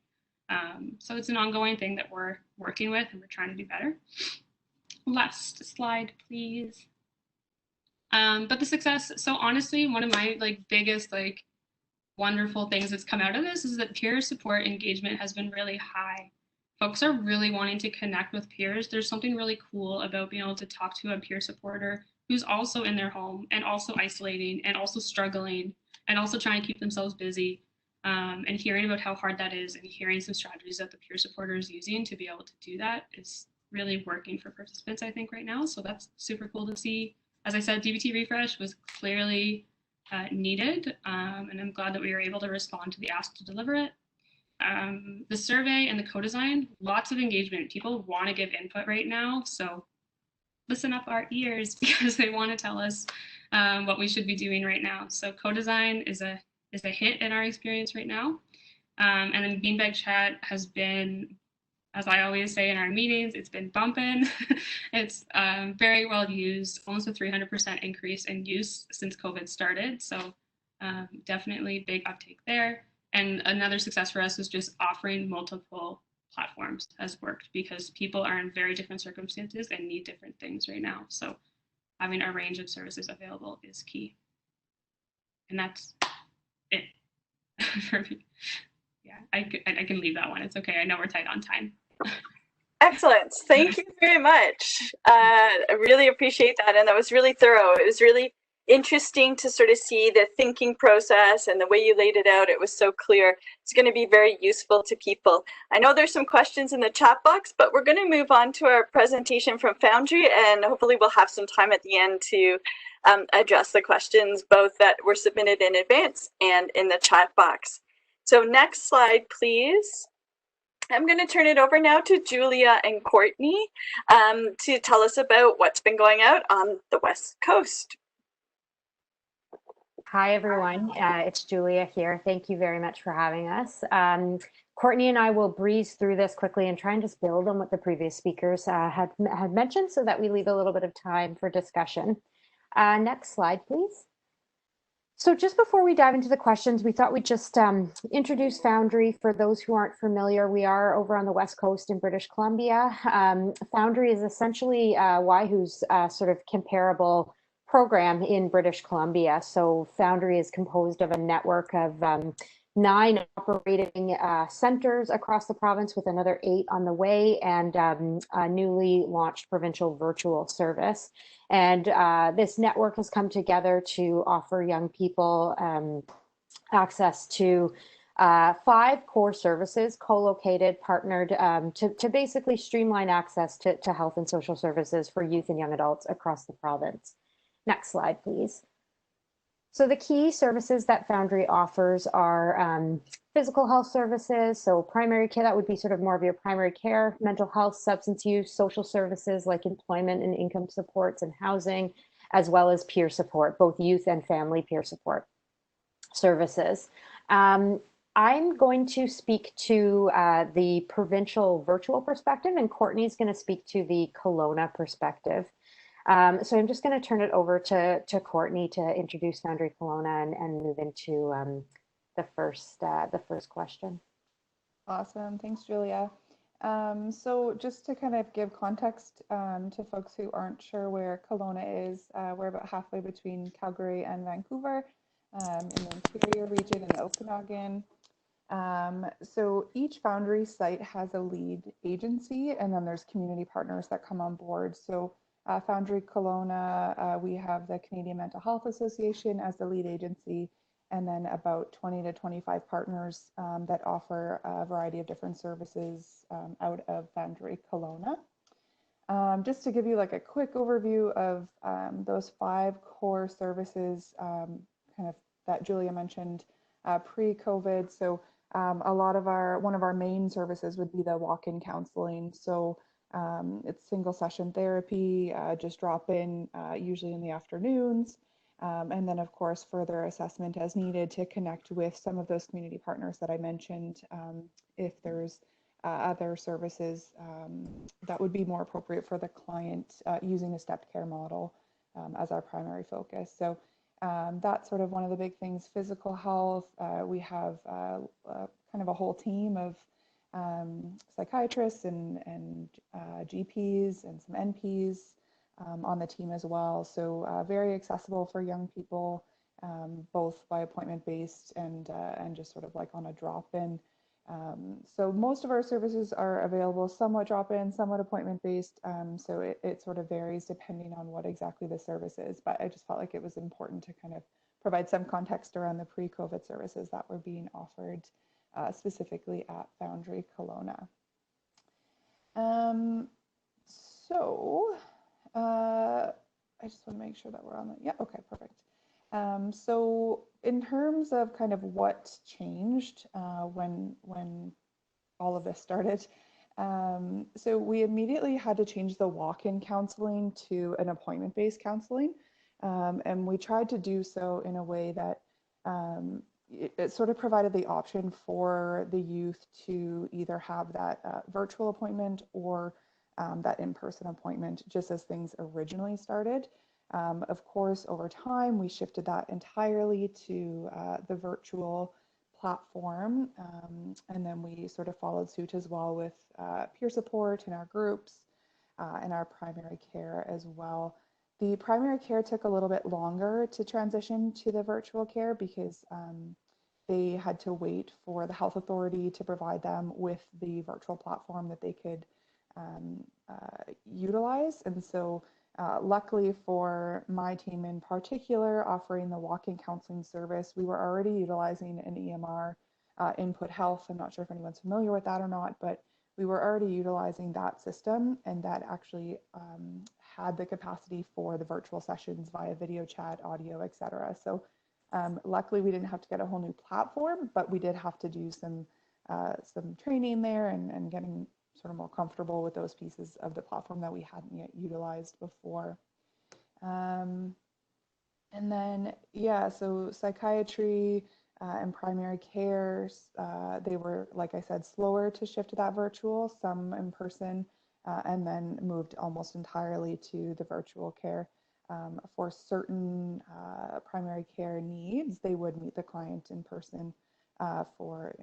So it's an ongoing thing that we're working with and we're trying to do better. Last slide, please. But the success, so honestly, one of my biggest wonderful things that's come out of this is that peer support engagement has been really high. Folks are really wanting to connect with peers. There's something really cool about being able to talk to a peer supporter who's also in their home and also isolating and also struggling and also trying to keep themselves busy, and hearing about how hard that is and hearing some strategies that the peer supporter is using to be able to do that is really working for participants, I think, right now. So that's super cool to see. As I said, DBT refresh was clearly needed, and I'm glad that we were able to respond to the ask to deliver it. The survey and the co-design, lots of engagement. People want to give input right now, so listen up our ears because they want to tell us what we should be doing right now. So co-design is a hit in our experience right now. And then beanbag chat has been, as I always say in our meetings, it's been bumping. It's very well used, almost a 300% increase in use since COVID started. So definitely big uptake there. And another success for us was just offering multiple platforms has worked because people are in very different circumstances and need different things right now. So having a range of services available is key. And that's it for me. Yeah, I can leave that one. It's okay. I know we're tight on time. Excellent. Thank you very much. I really appreciate that. And that was really thorough. It was really interesting to sort of see the thinking process and the way you laid it out. It was so clear. It's going to be very useful to people. I know there's some questions in the chat box, but we're going to move on to our presentation from Foundry, and hopefully we'll have some time at the end to address the questions, both that were submitted in advance and in the chat box. So next slide, please. I'm going to turn it over now to Julia and Courtney to tell us about what's been going out on the West Coast. Hi, everyone. It's Julia here. Thank you very much for having us. Courtney and I will breeze through this quickly and try and just build on what the previous speakers had mentioned so that we leave a little bit of time for discussion. Next slide, please. So just before we dive into the questions, we thought we'd just introduce Foundry. For those who aren't familiar, we are over on the West Coast in British Columbia. Foundry is essentially Waihu's sort of comparable program in British Columbia. So Foundry is composed of a network of 9 operating centers across the province, with another 8 on the way, and a newly launched provincial virtual service. And this network has come together to offer young people access to 5 core services, co-located, partnered, to basically streamline access to health and social services for youth and young adults across the province. Next slide, please. So the key services that Foundry offers are physical health services, so primary care, that would be sort of more of your primary care, mental health, substance use, social services like employment and income supports and housing, as well as peer support, both youth and family peer support services. I'm going to speak to the provincial virtual perspective, and Courtney's going to speak to the Kelowna perspective. So I'm just going to turn it over to Courtney to introduce Foundry Kelowna and move into the first question. Awesome, thanks, Julia. So just to kind of give context to folks who aren't sure where Kelowna is, we're about halfway between Calgary and Vancouver, in the interior region in the Okanagan. So each Foundry site has a lead agency, and then there's community partners that come on board. So Foundry Kelowna, we have the Canadian Mental Health Association as the lead agency, and then about 20 to 25 partners that offer a variety of different services out of Foundry Kelowna. Just to give you like a quick overview of those 5 core services kind of that Julia mentioned pre-COVID. So one of our main services would be the walk-in counseling. So it's single session therapy, just drop in usually in the afternoons. And then of course, further assessment as needed to connect with some of those community partners that I mentioned, if there's other services that would be more appropriate for the client using a stepped care model as our primary focus. So that's sort of one of the big things. Physical health, we have kind of a whole team of psychiatrists and GPs and some NPs on the team as well. So very accessible for young people, both by appointment based and just sort of like on a drop-in. So most of our services are available somewhat drop-in, somewhat appointment based. So it sort of varies depending on what exactly the service is. But I just felt like it was important to kind of provide some context around the pre-COVID services that were being offered specifically at Foundry Kelowna. I just want to make sure that we're on the, yeah, okay, perfect. So in terms of kind of what changed when all of this started, so we immediately had to change the walk-in counseling to an appointment-based counseling. And we tried to do so in a way that it sort of provided the option for the youth to either have that virtual appointment or that in-person appointment, just as things originally started. Of course, over time, we shifted that entirely to the virtual platform. And then we sort of followed suit as well with peer support in our groups and our primary care as well. The primary care took a little bit longer to transition to the virtual care because they had to wait for the health authority to provide them with the virtual platform that they could utilize. And so luckily for my team in particular, offering the walk-in counseling service, we were already utilizing an EMR, Input Health. I'm not sure if anyone's familiar with that or not, but we were already utilizing that system, and that actually had the capacity for the virtual sessions via video chat, audio, etc. So luckily we didn't have to get a whole new platform, but we did have to do some training there and getting sort of more comfortable with those pieces of the platform that we hadn't yet utilized before. And then, yeah, so psychiatry and primary care, they were, like I said, slower to shift to that virtual, some in person, and then moved almost entirely to the virtual care. For certain primary care needs, they would meet the client in person for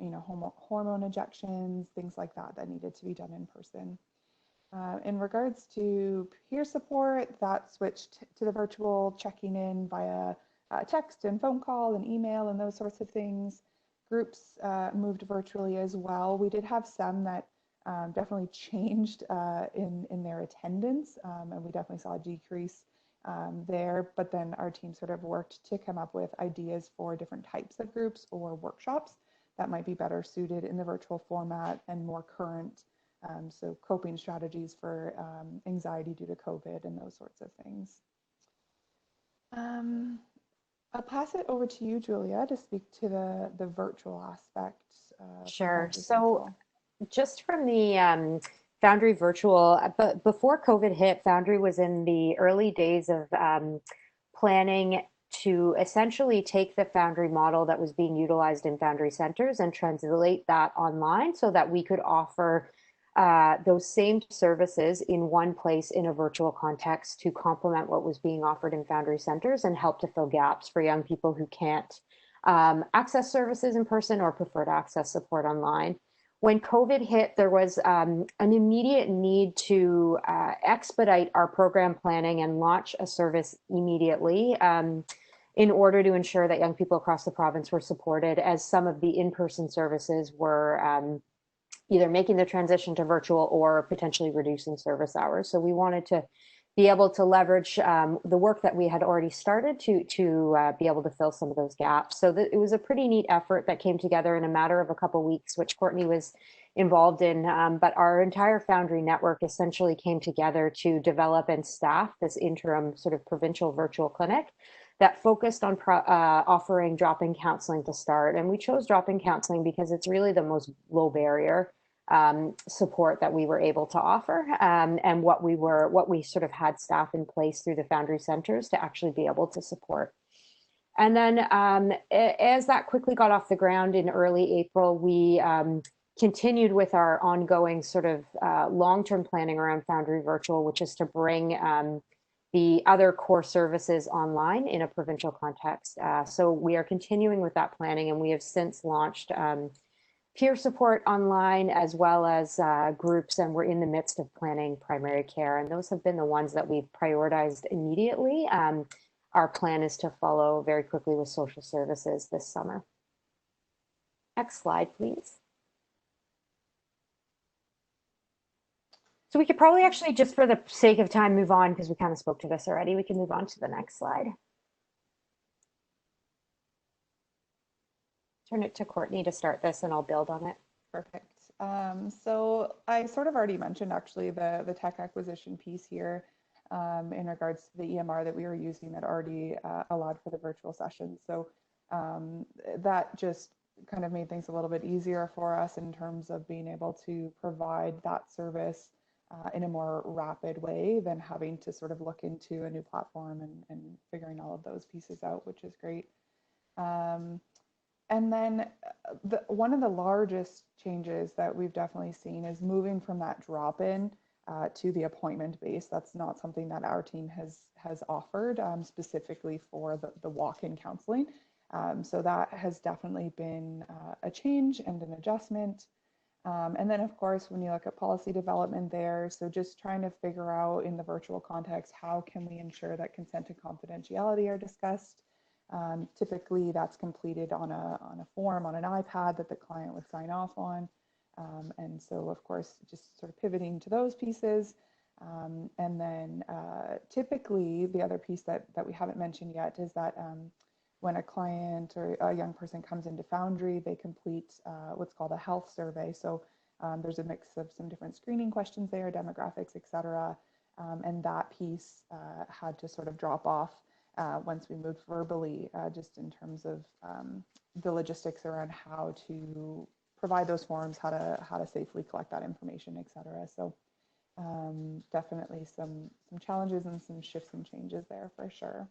hormone injections, things like that that needed to be done in person. In regards to peer support, that switched to the virtual, checking in via text and phone call and email and those sorts of things. Groups moved virtually as well. We did have some that definitely changed in their attendance, and we definitely saw a decrease there, but then our team sort of worked to come up with ideas for different types of groups or workshops that might be better suited in the virtual format and more current. So coping strategies for anxiety due to COVID and those sorts of things. I'll pass it over to you, Julia, to speak to the virtual aspects. Sure. So just from the Foundry virtual, but before COVID hit, Foundry was in the early days of planning to essentially take the Foundry model that was being utilized in Foundry centers and translate that online so that we could offer those same services in one place in a virtual context to complement what was being offered in Foundry centers and help to fill gaps for young people who can't access services in person or prefer to access support online. When COVID hit, there was an immediate need to expedite our program planning and launch a service immediately in order to ensure that young people across the province were supported, as some of the in-person services were either making the transition to virtual or potentially reducing service hours. So we wanted to be able to leverage the work that we had already started to be able to fill some of those gaps. So it was a pretty neat effort that came together in a matter of a couple of weeks, which Courtney was involved in. But our entire Foundry network essentially came together to develop and staff this interim sort of provincial virtual clinic that focused on offering drop-in counseling to start. And we chose drop-in counseling because it's really the most low barrier support that we were able to offer, and what we sort of had staff in place through the Foundry centers to actually be able to support. And then as that quickly got off the ground in early April, we continued with our ongoing sort of long-term planning around Foundry Virtual, which is to bring the other core services online in a provincial context. So we are continuing with that planning, and we have since launched peer support online as well as groups, and we're in the midst of planning primary care, and those have been the ones that we've prioritized immediately. Our plan is to follow very quickly with social services this summer. Next slide, please. So we could probably actually, just for the sake of time, move on, because we kind of spoke to this already. We can move on to the next slide. Turn it to Courtney to start this, and I'll build on it. Perfect. So I sort of already mentioned actually the tech acquisition piece here in regards to the EMR that we were using that already allowed for the virtual sessions. So that just kind of made things a little bit easier for us in terms of being able to provide that service in a more rapid way than having to sort of look into a new platform and figuring all of those pieces out, which is great. And then one of the largest changes that we've definitely seen is moving from that drop-in to the appointment base. That's not something that our team has offered specifically for the walk-in counseling. So that has definitely been a change and an adjustment. And then, of course, when you look at policy development there, so just trying to figure out in the virtual context, how can we ensure that consent and confidentiality are discussed? Typically, that's completed on a form on an iPad that the client would sign off on. And so, of course, just sort of pivoting to those pieces. And then typically, the other piece that we haven't mentioned yet is that when a client or a young person comes into Foundry, they complete what's called a health survey. So there's a mix of some different screening questions there, demographics, et cetera. And that piece had to sort of drop off once we moved verbally, just in terms of the logistics around how to provide those forms, how to safely collect that information, et cetera. So definitely some challenges and some shifts and changes there for sure.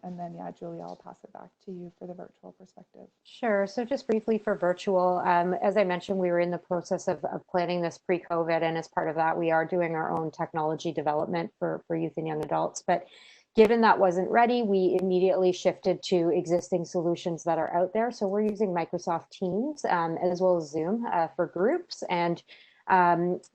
And then, yeah, Julia, I'll pass it back to you for the virtual perspective. Sure. So just briefly for virtual, as I mentioned, we were in the process of planning this pre-COVID, and as part of that, we are doing our own technology development for youth and young adults. But given that wasn't ready, we immediately shifted to existing solutions that are out there. So we're using Microsoft Teams as well as Zoom for groups. And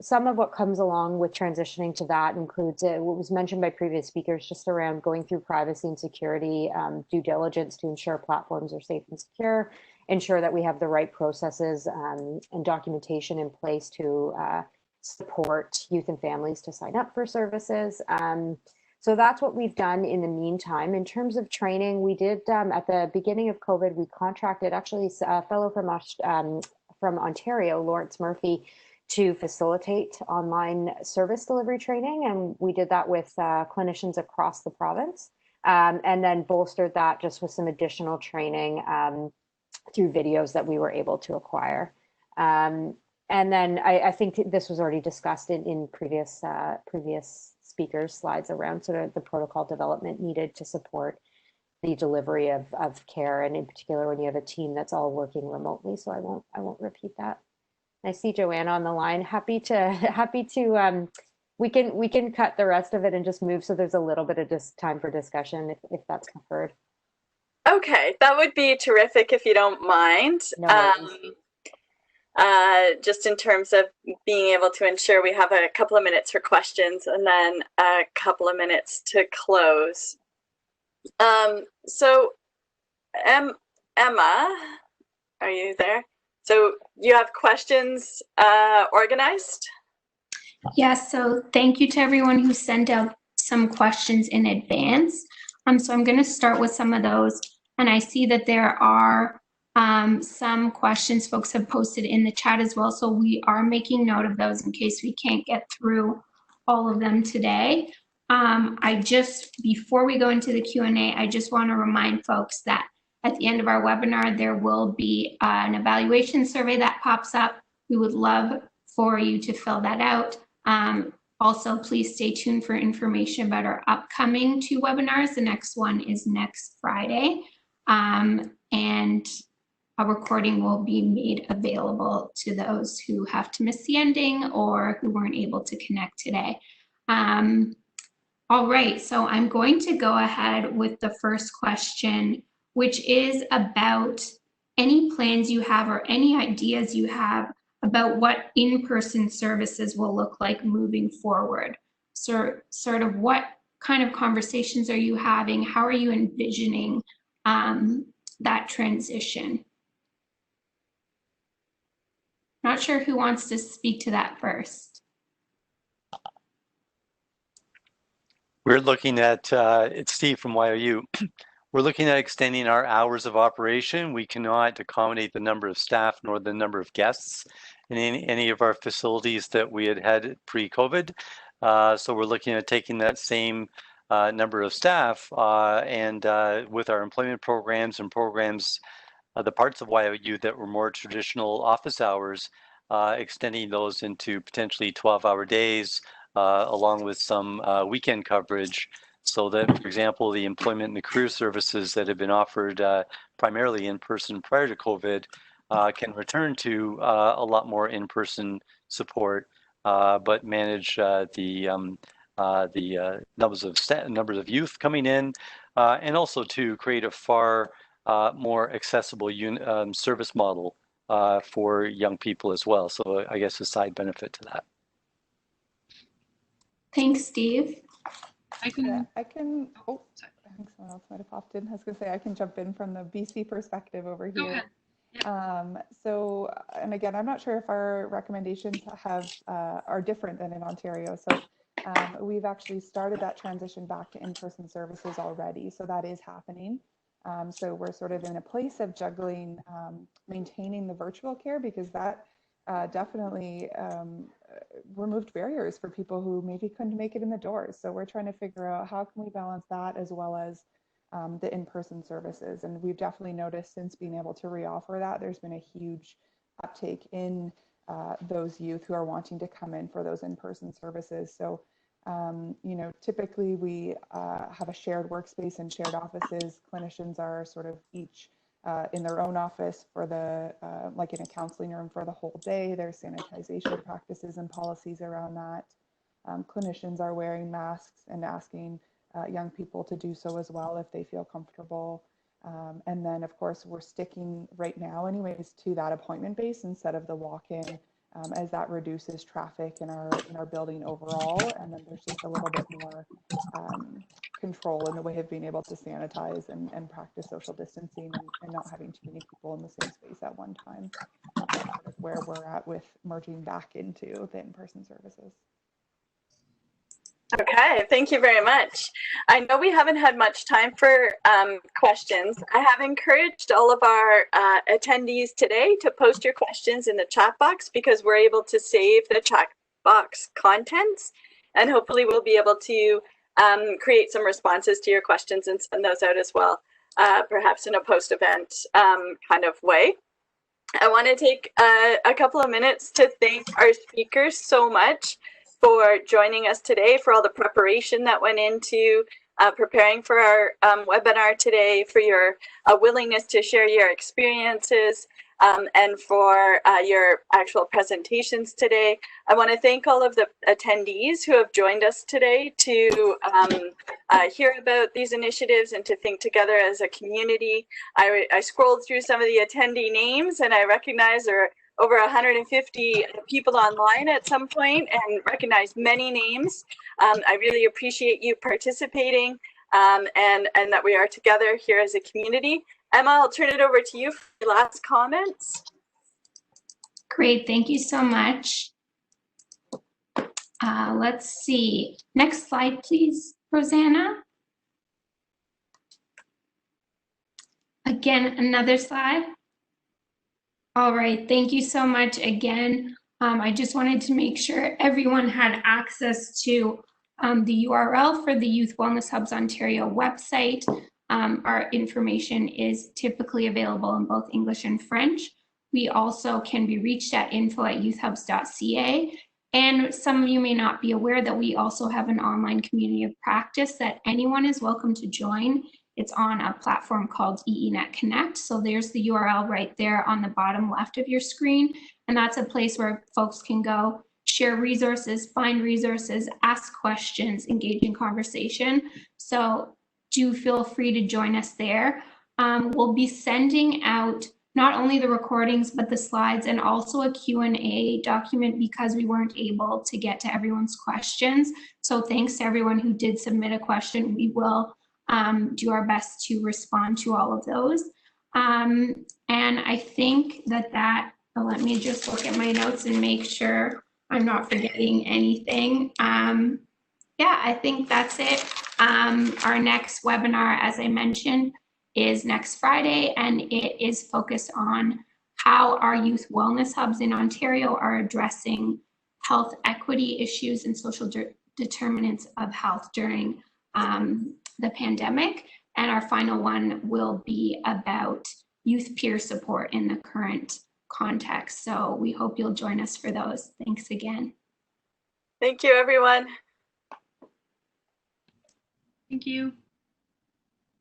some of what comes along with transitioning to that includes what was mentioned by previous speakers, just around going through privacy and security, due diligence to ensure platforms are safe and secure, ensure that we have the right processes and documentation in place to support youth and families to sign up for services. So that's what we've done in the meantime. In terms of training, we did at the beginning of COVID, we contracted actually a fellow from Ontario, Lawrence Murphy, to facilitate online service delivery training. And we did that with clinicians across the province, and then bolstered that just with some additional training through videos that we were able to acquire. And then I think this was already discussed in previous speakers' slides around sort of the protocol development needed to support the delivery of care, and in particular when you have a team that's all working remotely. So I won't repeat that. I see Joanna on the line. Happy to we can cut the rest of it and just move so there's a little bit of time for discussion if that's preferred. Okay, that would be terrific if you don't mind. No just in terms of being able to ensure we have a couple of minutes for questions and then a couple of minutes to close. So Emma, are you there? So you have questions organized? Yes, so thank you to everyone who sent out some questions in advance. So I'm going to start with some of those. And I see that there are some questions folks have posted in the chat as well. So we are making note of those in case we can't get through all of them today. Before we go into the Q&A, I just want to remind folks that at the end of our webinar, there will be an evaluation survey that pops up. We would love for you to fill that out. Also, please stay tuned for information about our upcoming 2 webinars. The next one is next Friday, and a recording will be made available to those who have to miss the ending or who weren't able to connect today. All right, so I'm going to go ahead with the first question, which is about any plans you have or any ideas you have about what in-person services will look like moving forward. So sort of what kind of conversations are you having? How are you envisioning that transition? Not sure who wants to speak to that first. We're looking at, it's Steve from YOU. We're looking at extending our hours of operation. We cannot accommodate the number of staff nor the number of guests in any of our facilities that we had pre-COVID. So we're looking at taking that same number of staff and with our employment programs and programs, the parts of YOU that were more traditional office hours, extending those into potentially 12-hour days, along with some weekend coverage, so that, for example, the employment and the career services that have been offered primarily in person prior to COVID can return to a lot more in-person support, but manage the numbers of youth coming in, and also to create a far more accessible service model for young people as well. So I guess a side benefit to that. Thanks, Steve. I can, oh, I think someone else might have popped in. I was going to say, I can jump in from the BC perspective over here. Go ahead. Yep. So, and again, I'm not sure if our recommendations are different than in Ontario. So we've actually started that transition back to in-person services already. So that is happening. So we're sort of in a place of juggling, maintaining the virtual care, because that definitely removed barriers for people who maybe couldn't make it in the doors. So we're trying to figure out how can we balance that as well as the in-person services. And we've definitely noticed since being able to reoffer that, there's been a huge uptake in those youth who are wanting to come in for those in-person services. So You know, typically we have a shared workspace and shared offices. Clinicians are sort of each in their own office for the, like in a counseling room for the whole day. There's sanitization practices and policies around that. Clinicians are wearing masks and asking young people to do so as well if they feel comfortable. And then of course we're sticking right now anyways to that appointment base instead of the walk-in, as that reduces traffic in our building overall. And then there's just a little bit more control in the way of being able to sanitize and practice social distancing and not having too many people in the same space at one time. That's sort of where we're at with merging back into the in-person services. Okay, thank you very much. I know we haven't had much time for questions. I have encouraged all of our attendees today to post your questions in the chat box because we're able to save the chat box contents, and hopefully we'll be able to create some responses to your questions and send those out as well, perhaps in a post-event kind of way. I want to take a couple of minutes to thank our speakers so much for joining us today, for all the preparation that went into preparing for our webinar today, for your willingness to share your experiences, and for your actual presentations today. I want to thank all of the attendees who have joined us today to hear about these initiatives and to think together as a community. I scrolled through some of the attendee names and I recognize there are over 150 people online at some point and recognize many names. I really appreciate you participating and that we are together here as a community. Emma, I'll turn it over to you for your last comments. Great, thank you so much. Let's see, next slide, please, Rosanna. Again, another slide. All right, thank you so much again. I just wanted to make sure everyone had access to the URL for the Youth Wellness Hubs Ontario website. Our information is typically available in both English and French. We also can be reached at info@youthhubs.ca. And some of you may not be aware that we also have an online community of practice that anyone is welcome to join. It's on a platform called EENet Connect. So there's the URL right there on the bottom left of your screen. And that's a place where folks can go, share resources, find resources, ask questions, engage in conversation. So do feel free to join us there. We'll be sending out not only the recordings, but the slides and also a Q&A document because we weren't able to get to everyone's questions. So thanks to everyone who did submit a question. We will do our best to respond to all of those. And I think that let me just look at my notes and make sure I'm not forgetting anything. Yeah, I think that's it. Our next webinar, as I mentioned, is next Friday, and it is focused on how our youth wellness hubs in Ontario are addressing health equity issues and social determinants of health during the pandemic. And our final one will be about youth peer support in the current context. So we hope you'll join us for those. Thanks again. Thank you, everyone. Thank you.